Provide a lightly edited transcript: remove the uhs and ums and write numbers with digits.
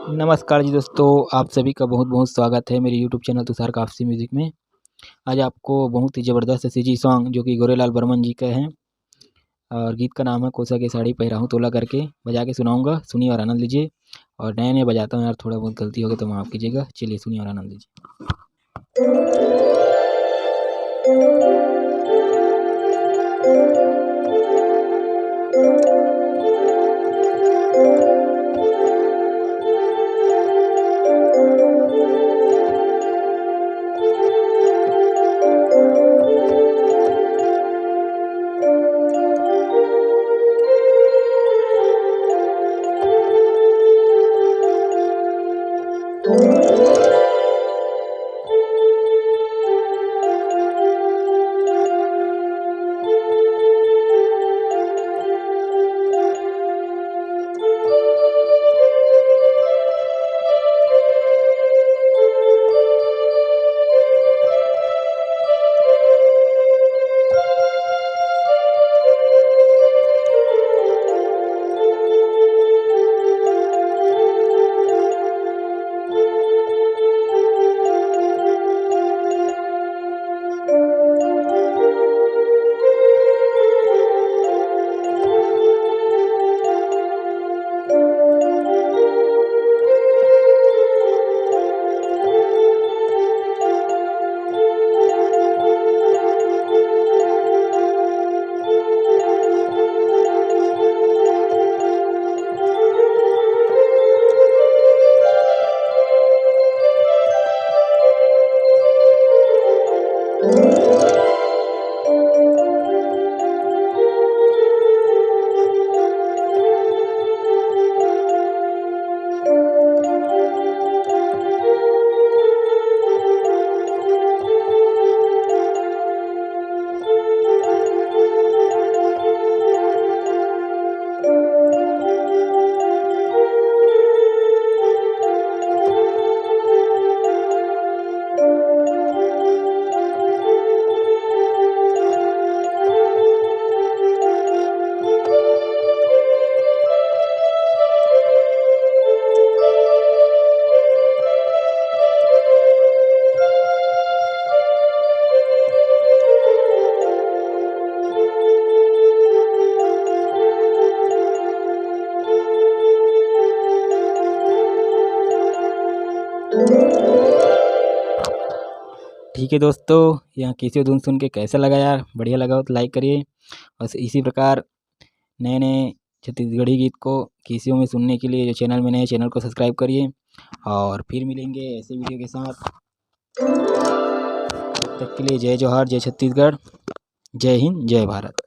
नमस्कार जी दोस्तों, आप सभी का बहुत बहुत स्वागत है मेरे यूट्यूब चैनल तुषार काफसी म्यूज़िक में। आज आपको बहुत ही ज़बरदस्त सीजी सॉन्ग जो कि गौरेलाल बर्मन जी का है और गीत का नाम है कोसा की साड़ी पहिराहूँ तोला करके बजा के सुनाऊंगा। सुनिए और आनंद लीजिए। और नए नए बजाता हूँ यार, थोड़ा बहुत गलती होगी तो माफ़ कीजिएगा। चलिए सुनिए और आनंद लीजिए। ठीक है दोस्तों, यहाँ कैसे धुन सुन के कैसा लगा यार? बढ़िया लगा हो तो लाइक करिए। और इसी प्रकार नए नए छत्तीसगढ़ी गीत को कैसियों में सुनने के लिए जो चैनल में नए चैनल को सब्सक्राइब करिए। और फिर मिलेंगे ऐसे वीडियो के साथ। तब तक के लिए जय जोहार, जय छत्तीसगढ़, जय हिंद, जय भारत।